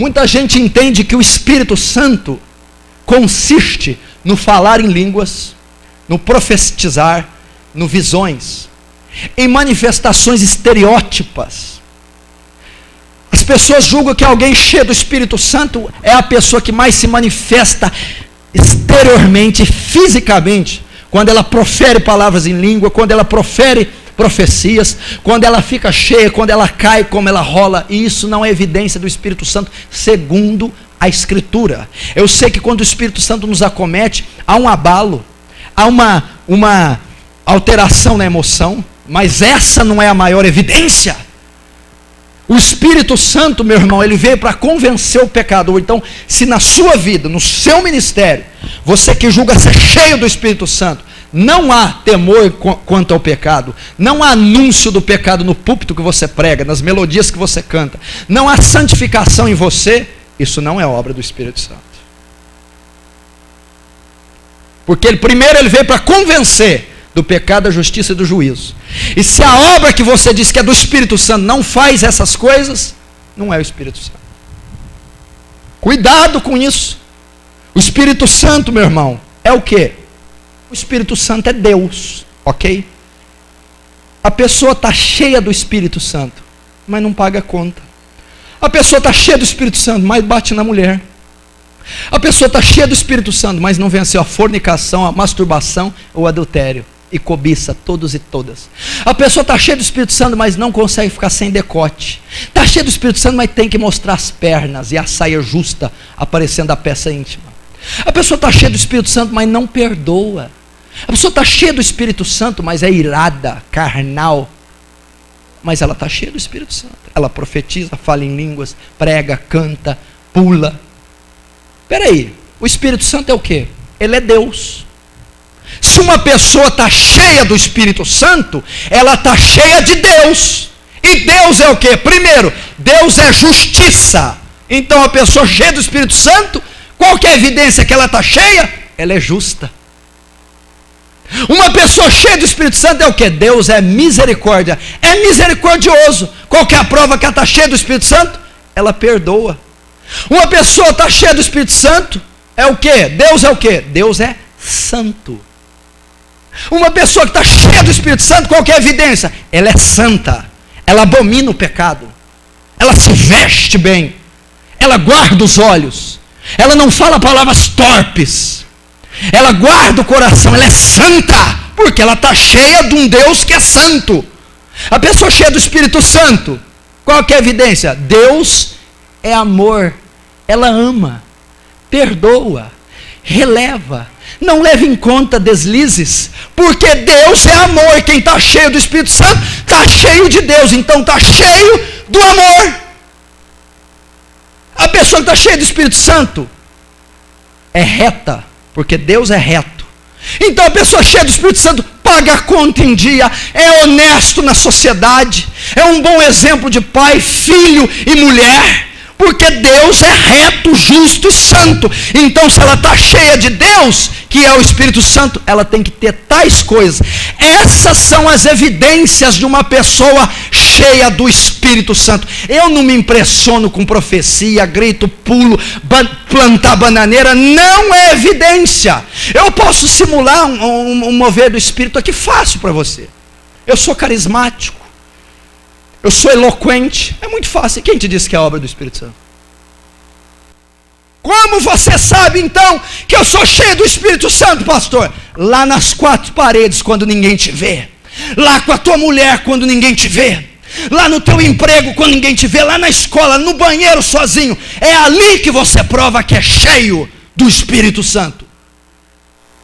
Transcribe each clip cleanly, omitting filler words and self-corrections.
Muita gente entende que o Espírito Santo consiste no falar em línguas, no profetizar, no visões, em manifestações estereótipas. As pessoas julgam que alguém cheio do Espírito Santo é a pessoa que mais se manifesta exteriormente, fisicamente, quando ela profere palavras em língua, quando ela profere profecias, quando ela fica cheia, quando ela cai, como ela rola. E isso não é evidência do Espírito Santo, segundo a Escritura. Eu sei que quando o Espírito Santo nos acomete, há um abalo, há uma alteração na emoção, mas essa não é a maior evidência. O Espírito Santo, meu irmão, ele veio para convencer o pecador. Então, se na sua vida, no seu ministério, você que julga ser cheio do Espírito Santo, não há temor quanto ao pecado, não há anúncio do pecado no púlpito que você prega, nas melodias que você canta, não há santificação em você, isso não é obra do Espírito Santo. Porque primeiro ele veio para convencer do pecado, da justiça e do juízo. E se a obra que você diz que é do Espírito Santo não faz essas coisas, não é o Espírito Santo. Cuidado com isso. O Espírito Santo, meu irmão, é o quê? O Espírito Santo é Deus, ok? A pessoa está cheia do Espírito Santo, mas não paga conta. A pessoa está cheia do Espírito Santo, mas bate na mulher. A pessoa está cheia do Espírito Santo, mas não venceu a fornicação, a masturbação ou o adultério. E cobiça todos e todas. A pessoa está cheia do Espírito Santo, mas não consegue ficar sem decote. Está cheia do Espírito Santo, mas tem que mostrar as pernas e a saia justa aparecendo a peça íntima. A pessoa está cheia do Espírito Santo, mas não perdoa. A pessoa está cheia do Espírito Santo, mas é irada, carnal. Mas ela está cheia do Espírito Santo. Ela profetiza, fala em línguas, prega, canta, pula. Espera aí, o Espírito Santo é o quê? Ele é Deus. Se uma pessoa está cheia do Espírito Santo, ela está cheia de Deus. E Deus é o quê? Primeiro, Deus é justiça. Então a pessoa cheia do Espírito Santo, qual que é a evidência que ela está cheia? Ela é justa. Uma pessoa cheia do Espírito Santo é o quê? Deus é misericórdia. É misericordioso. Qual que é a prova que ela está cheia do Espírito Santo? Ela perdoa. Uma pessoa está cheia do Espírito Santo, é o quê? Deus é o quê? Deus é santo. Uma pessoa que está cheia do Espírito Santo, qual que é a evidência? Ela é santa, ela abomina o pecado, ela se veste bem, ela guarda os olhos, ela não fala palavras torpes, ela guarda o coração, ela é santa, porque ela está cheia de um Deus que é santo. A pessoa cheia do Espírito Santo, qual que é a evidência? Deus é amor, ela ama, perdoa, releva, não leva em conta deslizes, porque Deus é amor, e quem está cheio do Espírito Santo, está cheio de Deus, então está cheio do amor. A pessoa que está cheia do Espírito Santo é reta, porque Deus é reto. Então a pessoa cheia do Espírito Santo paga a conta em dia, é honesto na sociedade, é um bom exemplo de pai, filho e mulher, porque Deus é reto, justo e santo. Então se ela está cheia de Deus, que é o Espírito Santo, ela tem que ter tais coisas. Essas são as evidências de uma pessoa cheia do Espírito Santo. Eu não me impressiono com profecia, grito, pulo, plantar bananeira, não é evidência. Eu posso simular um mover do Espírito aqui fácil para você. Eu sou carismático, eu sou eloquente, é muito fácil. Quem te disse que é obra do Espírito Santo? Como você sabe então que eu sou cheio do Espírito Santo, pastor? Lá nas quatro paredes, quando ninguém te vê, lá com a tua mulher, quando ninguém te vê, lá no teu emprego, quando ninguém te vê, lá na escola, no banheiro sozinho, é ali que você prova que é cheio do Espírito Santo.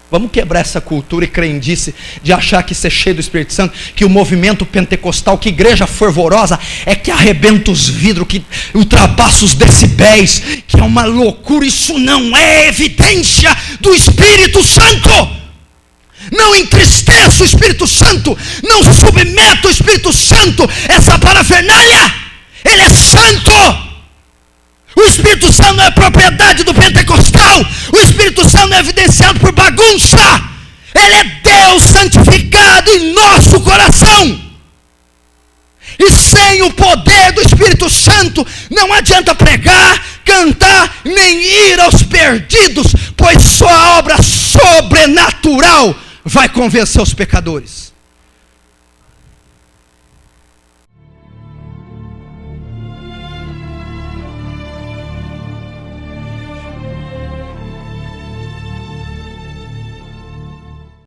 Vamos quebrar essa cultura e crendice de achar que ser cheio do Espírito Santo, que o movimento pentecostal, que igreja fervorosa, é que arrebenta os vidros, que ultrapassa os decibéis, que é uma loucura. Isso não é evidência do Espírito Santo. Não entristeça o Espírito Santo, não submeta o Espírito Santo, essa parafernália. Ele é santo. O Espírito Santo não é propriedade do pentecostal. O Espírito Santo não é evidenciado por bagunça. Ele é Deus santificado em nosso coração. E sem o poder do Espírito Santo, não adianta pregar, cantar, nem ir aos perdidos, pois só a obra sobrenatural vai convencer os pecadores.